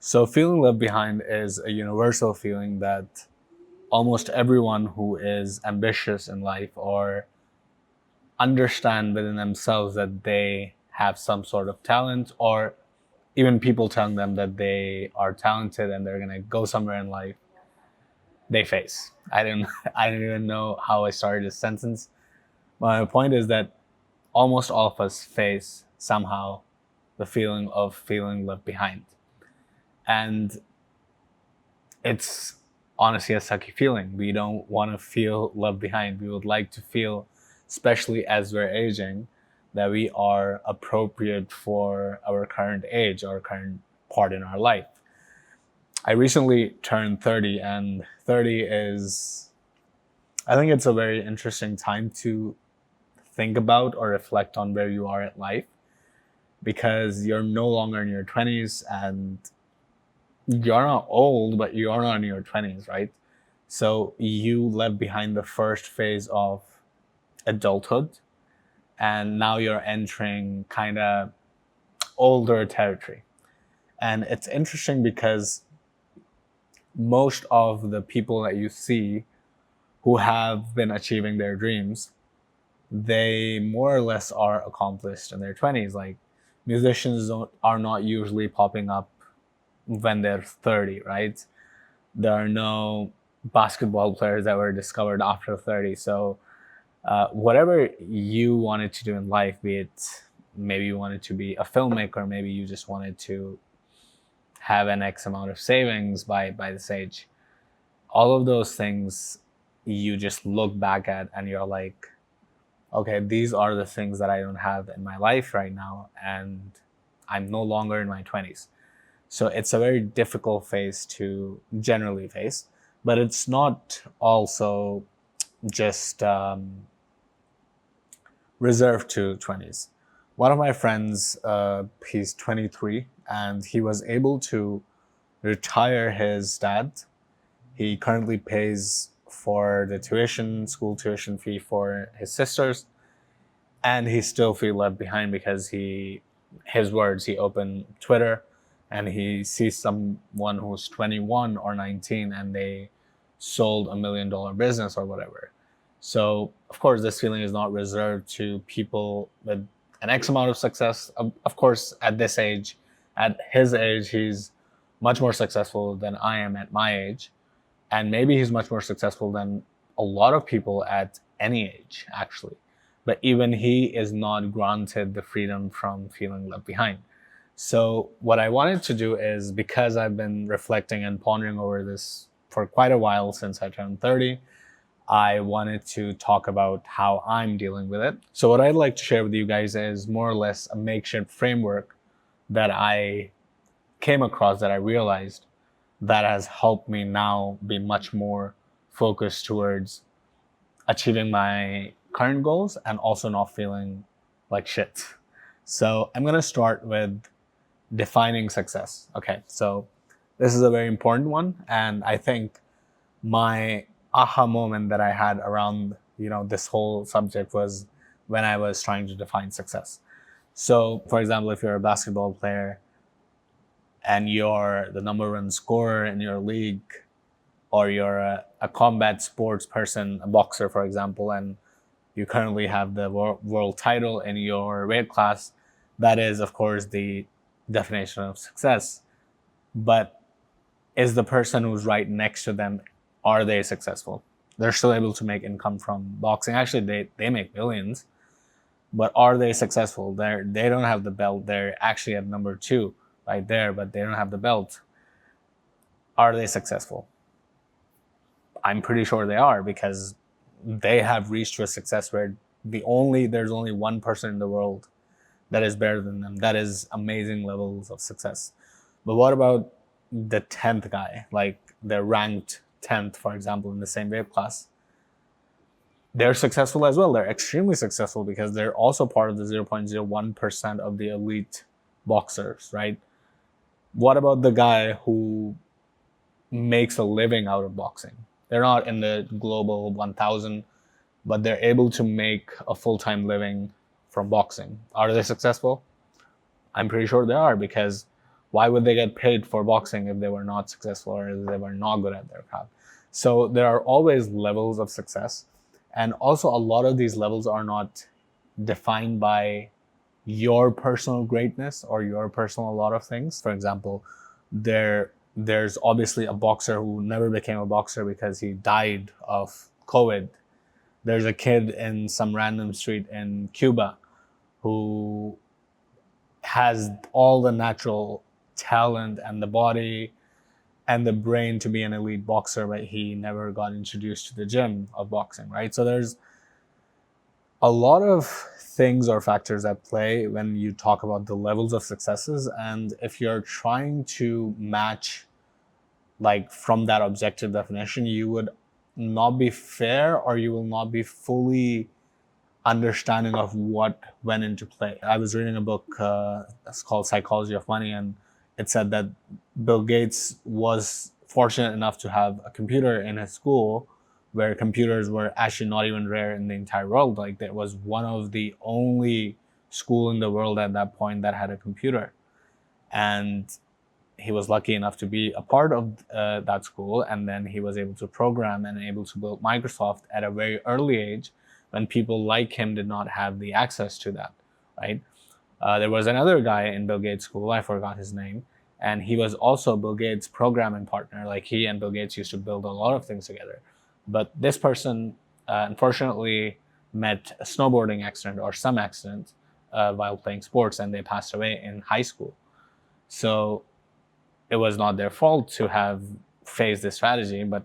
So, feeling left behind is a universal feeling that almost everyone who is ambitious in life or understand within themselves that they have some sort of talent, or even people telling them that they are talented and they're going to go somewhere in life, they face. I didn't even know how I started this sentence. My point is that almost all of us face somehow the feeling of feeling left behind. And it's honestly a sucky feeling. We don't want to feel left behind. We would like to feel, especially as we're aging, that we are appropriate for our current age or current part in our life. I recently turned 30, and 30 is, I think it's a very interesting time to think about or reflect on where you are at life, because you're no longer in your 20s and you're not old, but you're not in your 20s, right? So you left behind the first phase of adulthood, and now you're entering kind of older territory. And it's interesting because most of the people that you see who have been achieving their dreams, they more or less are accomplished in their 20s. Like musicians are not usually popping up when they're 30, right? There are no basketball players that were discovered after 30. So, whatever you wanted to do in life, be it maybe you wanted to be a filmmaker, maybe you just wanted to have an X amount of savings by this age, all of those things you just look back at and you're like, okay, these are the things that I don't have in my life right now, and I'm no longer in my 20s. So it's a very difficult phase to generally face, but it's not also just reserved to 20s. One of my friends, he's 23, and he was able to retire his dad. He currently pays for the school tuition fee for his sisters, and he still feels left behind because his words, he opened Twitter and he sees someone who's 21 or 19 and they sold $1 million business or whatever. So, of course, this feeling is not reserved to people with an X amount of success. Of course, at this age, at his age, he's much more successful than I am at my age. And maybe he's much more successful than a lot of people at any age, actually. But even he is not granted the freedom from feeling left behind. So, what I wanted to do is, because I've been reflecting and pondering over this for quite a while since I turned 30, I wanted to talk about how I'm dealing with it. So, what I'd like to share with you guys is more or less a makeshift framework that I came across, that I realized, that has helped me now be much more focused towards achieving my current goals and also not feeling like shit. So, I'm going to start with defining success. Okay, so this is a very important one, and I think my aha moment that I had around this whole subject was when I was trying to define success. So, for example, if you're a basketball player and you're the number one scorer in your league, or you're a combat sports person, a boxer, for example, and you currently have the world title in your weight class, that is, of course, the definition of success. But is the person who's right next to them, are they successful? They're still able to make income from boxing. Actually, they make millions, but are they successful? They don't have the belt. They're actually at number 2 right there, but they don't have the belt. Are they successful? I'm pretty sure they are, because they have reached to a success where there's only one person in the world that is better than them. That is amazing levels of success. But what about the 10th guy? Like, they're ranked 10th, for example, in the same weight class. They're successful as well. They're extremely successful because they're also part of the 0.01% of the elite boxers, right? What about the guy who makes a living out of boxing? They're not in the global 1,000, but they're able to make a full-time living from boxing. Are they successful? I'm pretty sure they are, because Why would they get paid for boxing if they were not successful or if they were not good at their craft? So there are always levels of success. And also, a lot of these levels are not defined by your personal greatness or your personal a lot of things. For example, there's obviously a boxer who never became a boxer because he died of COVID. There's a kid in some random street in Cuba who has all the natural talent and the body and the brain to be an elite boxer, but he never got introduced to the gym of boxing, right? So there's a lot of things or factors at play when you talk about the levels of successes. And if you're trying to match like from that objective definition, you would not be fair, or you will not be fully understanding of what went into play. I was reading a book, it's called Psychology of Money, and it said that Bill Gates was fortunate enough to have a computer in his school where computers were actually not even rare in the entire world. Like, there was one of the only school in the world at that point that had a computer. And he was lucky enough to be a part of that school, and then he was able to program and able to build Microsoft at a very early age when people like him did not have the access to that, right? There was another guy in Bill Gates' school, I forgot his name, and he was also Bill Gates' programming partner. Like, he and Bill Gates used to build a lot of things together. But this person, unfortunately, met a snowboarding accident or some accident while playing sports, and they passed away in high school. So it was not their fault to have faced this strategy, but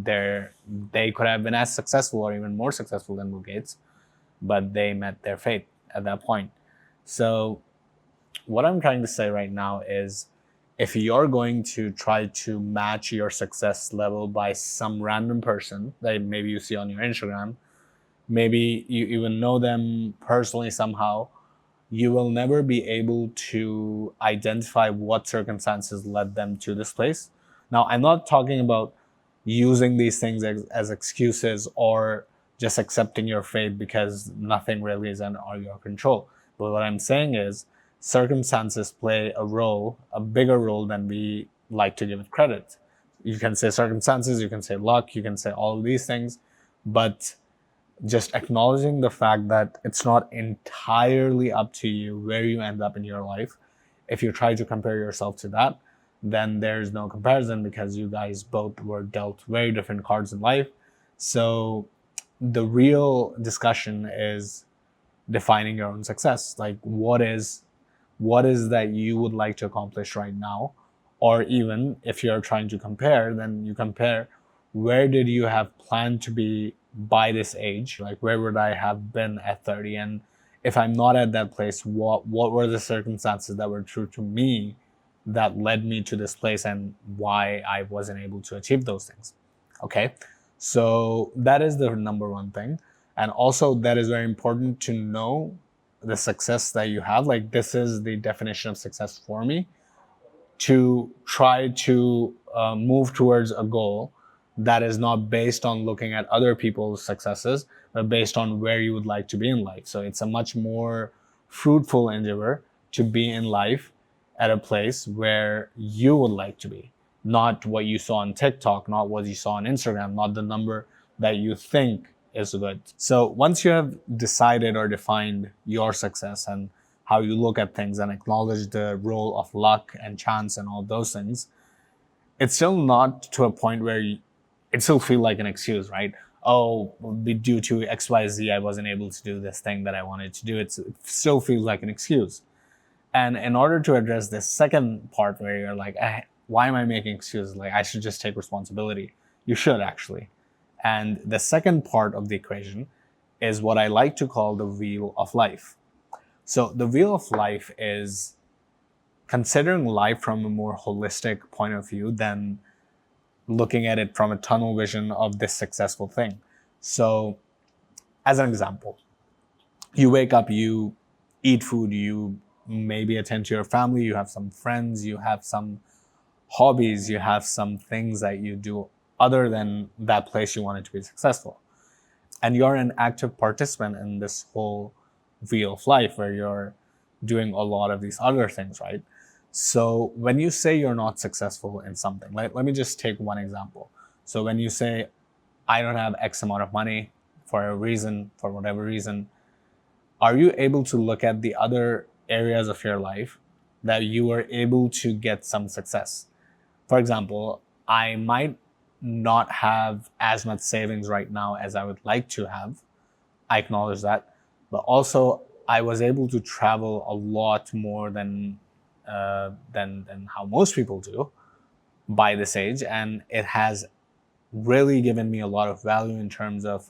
they could have been as successful or even more successful than Bill Gates, but they met their fate at that point. So what I'm trying to say right now is, if you're going to try to match your success level by some random person that maybe you see on your Instagram, maybe you even know them personally somehow, you will never be able to identify what circumstances led them to this place. Now, I'm not talking about using these things as excuses or just accepting your fate because nothing really is under your control. But what I'm saying is, circumstances play a role, a bigger role than we like to give it credit. You can say circumstances, you can say luck, you can say all of these things, but just acknowledging the fact that it's not entirely up to you where you end up in your life. If you try to compare yourself to that, then there's no comparison, because you guys both were dealt very different cards in life. So the real discussion is defining your own success. Like, what is that you would like to accomplish right now? Or even if you're trying to compare, then you compare, where did you have planned to be by this age? Like, where would I have been at 30? And if I'm not at that place, what were the circumstances that were true to me that led me to this place, and why I wasn't able to achieve those things? Okay, so that is the number one thing. And also, that is very important to know the success that you have. Like, this is the definition of success for me, to try to move towards a goal that is not based on looking at other people's successes, but based on where you would like to be in life. So it's a much more fruitful endeavor to be in life at a place where you would like to be, not what you saw on TikTok, not what you saw on Instagram, not the number that you think is good. So once you have decided or defined your success and how you look at things, and acknowledge the role of luck and chance and all those things, it's still not to a point where it still feels like an excuse, right? Oh, due to XYZ, I wasn't able to do this thing that I wanted to do. It still feels like an excuse. And in order to address this second part where you're like, why am I making excuses? Like, I should just take responsibility. You should, actually. And the second part of the equation is what I like to call the wheel of life. So the wheel of life is considering life from a more holistic point of view than looking at it from a tunnel vision of this successful thing. So as an example, you wake up, you eat food, you maybe attend to your family, you have some friends, you have some hobbies, you have some things that you do other than that place you wanted to be successful. And you're an active participant in this whole wheel of life where you're doing a lot of these other things, right? So when you say you're not successful in something, let me just take one example. So when you say, I don't have X amount of money for a reason, for whatever reason, are you able to look at the other areas of your life that you were able to get some success? For example, I might not have as much savings right now as I would like to have. I acknowledge that. But also, I was able to travel a lot more than how most people do by this age, and it has really given me a lot of value in terms of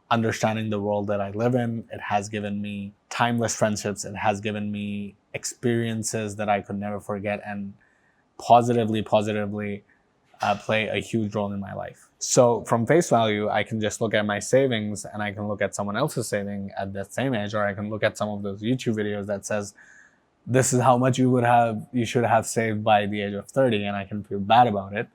understanding the world that I live in. It has given me timeless friendships. It has given me experiences that I could never forget and positively play a huge role in my life. So from face value, I can just look at my savings and I can look at someone else's saving at that same age, or I can look at some of those YouTube videos that says, this is how much you should have saved by the age of 30, and I can feel bad about it.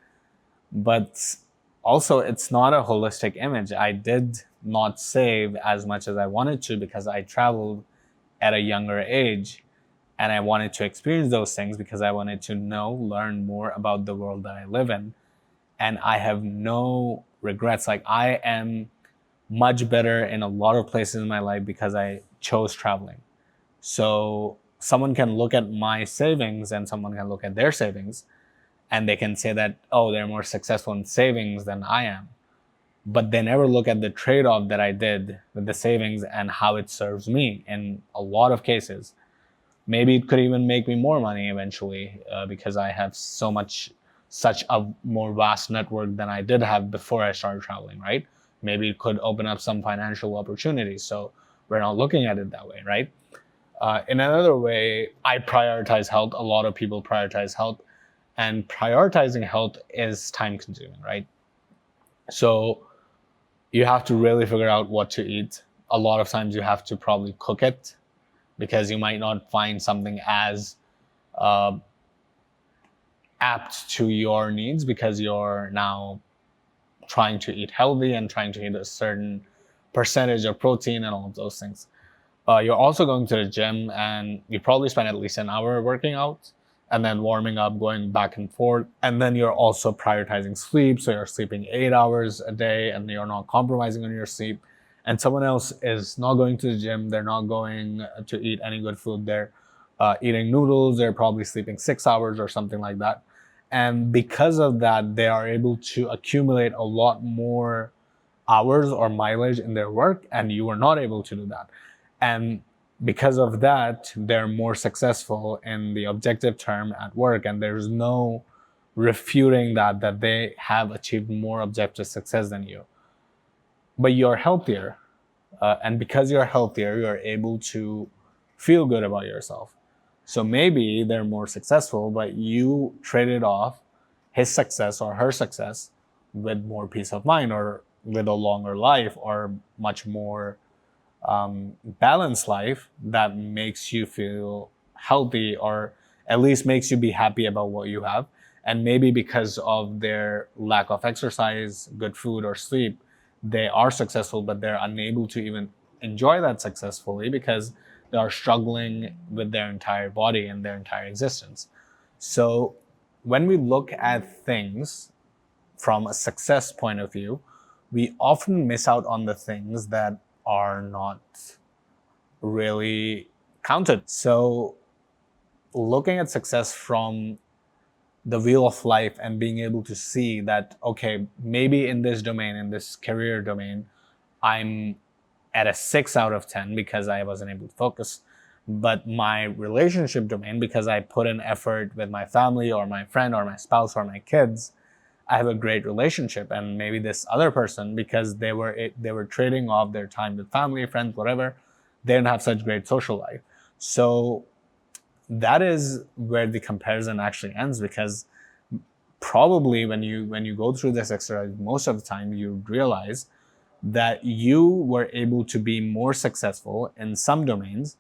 But also, it's not a holistic image. I did not save as much as I wanted to because I traveled at a younger age, and I wanted to experience those things because I wanted to learn more about the world that I live in. And I have no regrets. Like, I am much better in a lot of places in my life because I chose traveling. So someone can look at my savings and someone can look at their savings, and they can say that, oh, they're more successful in savings than I am. But they never look at the trade-off that I did with the savings and how it serves me in a lot of cases. Maybe it could even make me more money eventually because I have such a more vast network than I did have before I started traveling, right? Maybe it could open up some financial opportunities. So we're not looking at it that way, right? In another way, I prioritize health. A lot of people prioritize health, and prioritizing health is time consuming, right? So you have to really figure out what to eat. A lot of times you have to probably cook it because you might not find something as uh, apt to your needs because you're now trying to eat healthy and trying to eat a certain percentage of protein and all of those things. You're also going to the gym and you probably spend at least an hour working out and then warming up, going back and forth. And then you're also prioritizing sleep. So you're sleeping 8 hours a day and you're not compromising on your sleep. And someone else is not going to the gym. They're not going to eat any good food. They're eating noodles. They're probably sleeping 6 hours or something like that. And because of that, they are able to accumulate a lot more hours or mileage in their work, and you are not able to do that. And because of that, they're more successful in the objective term at work, and there's no refuting that they have achieved more objective success than you. But you're healthier, and because you're healthier, you're able to feel good about yourself. So maybe they're more successful, but you traded off his success or her success with more peace of mind, or with a longer life, or much more balanced life that makes you feel healthy, or at least makes you be happy about what you have. And maybe because of their lack of exercise, good food, or sleep, they are successful, but they're unable to even enjoy that successfully because they are struggling with their entire body and their entire existence. So when we look at things from a success point of view, we often miss out on the things that are not really counted. So looking at success from the wheel of life and being able to see that, okay, maybe in this domain, in this career domain, I'm at a 6 out of 10 because I wasn't able to focus. But my relationship domain, because I put in effort with my family or my friend or my spouse or my kids, I have a great relationship. And maybe this other person, because they were trading off their time with family, friends, whatever, they didn't have such great social life. So that is where the comparison actually ends, because probably when you go through this exercise, most of the time you realize that you were able to be more successful in some domains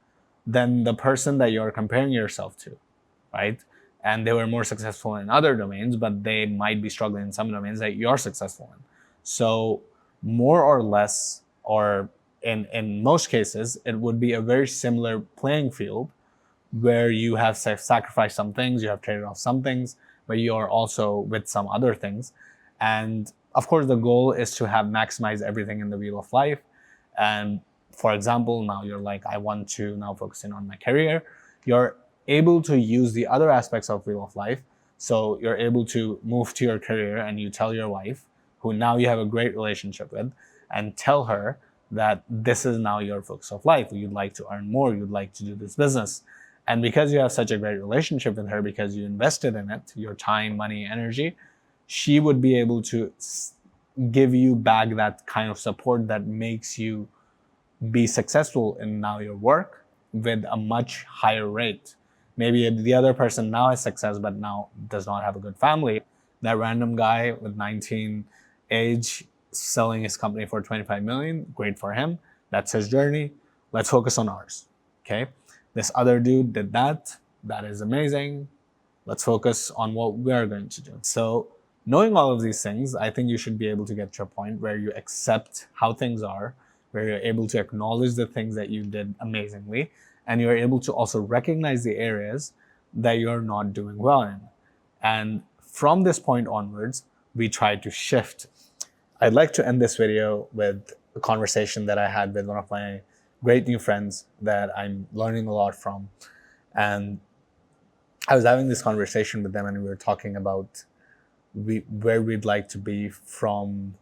than the person that you're comparing yourself to, right? And they were more successful in other domains, but they might be struggling in some domains that you're successful in. So more or less, or in most cases, it would be a very similar playing field, where you have sacrificed some things, you have traded off some things, but you are also with some other things. And of course, the goal is to have maximized everything in the wheel of life. And for example, now you're like, I want to now focus in on my career. You're able to use the other aspects of wheel of life. So you're able to move to your career and you tell your wife, who now you have a great relationship with, and tell her that this is now your focus of life. You'd like to earn more. You'd like to do this business. And because you have such a great relationship with her, because you invested in it, your time, money, energy, she would be able to give you back that kind of support that makes you be successful in now your work with a much higher rate. Maybe the other person now has success, but now does not have a good family. That random guy with 19 age selling his company for 25 million, great for him. That's his journey. Let's focus on ours. Okay. This other dude did that. That is amazing. Let's focus on what we're going to do. So knowing all of these things, I think you should be able to get to a point where you accept how things are, where you're able to acknowledge the things that you did amazingly, and you're able to also recognize the areas that you're not doing well in. And from this point onwards, we try to shift. I'd like to end this video with a conversation that I had with one of my great new friends that I'm learning a lot from. And I was having this conversation with them and we were talking about where we'd like to be from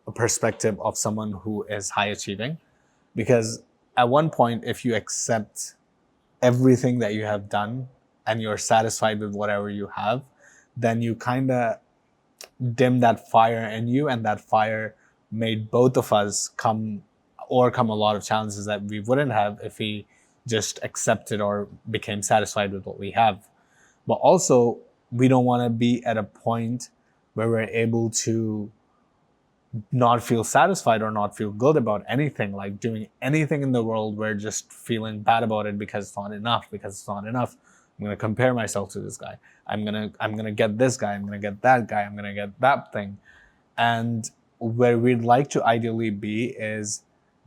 a perspective of someone who is high achieving. Because at one point, if you accept everything that you have done and you're satisfied with whatever you have, then you kind of dim that fire in you, and that fire made both of us overcome a lot of challenges that we wouldn't have if we just accepted or became satisfied with what we have. But also, we don't want to be at a point where we're able to not feel satisfied or not feel good about anything, like doing anything in the world. We're just feeling bad about it because it's not enough, I'm going to compare myself to this guy. I'm going to get this guy. I'm going to get that guy. I'm going to get that thing. And where we'd like to ideally be is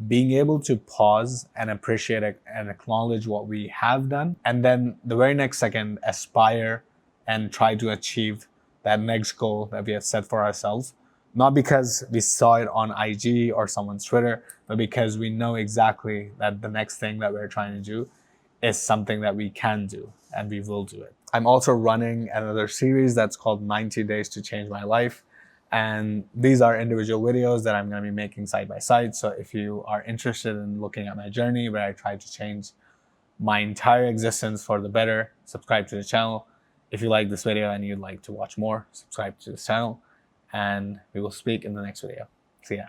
being able to pause and appreciate it and acknowledge what we have done. And then the very next second, aspire and try to achieve that next goal that we have set for ourselves. Not because we saw it on IG or someone's Twitter, but because we know exactly that the next thing that we're trying to do is something that we can do, and we will do it. I'm also running another series that's called 90 Days to Change My Life. And these are individual videos that I'm going to be making side by side. So if you are interested in looking at my journey where I try to change my entire existence for the better, subscribe to the channel. If you like this video and you'd like to watch more, subscribe to this channel. And we will speak in the next video. See ya.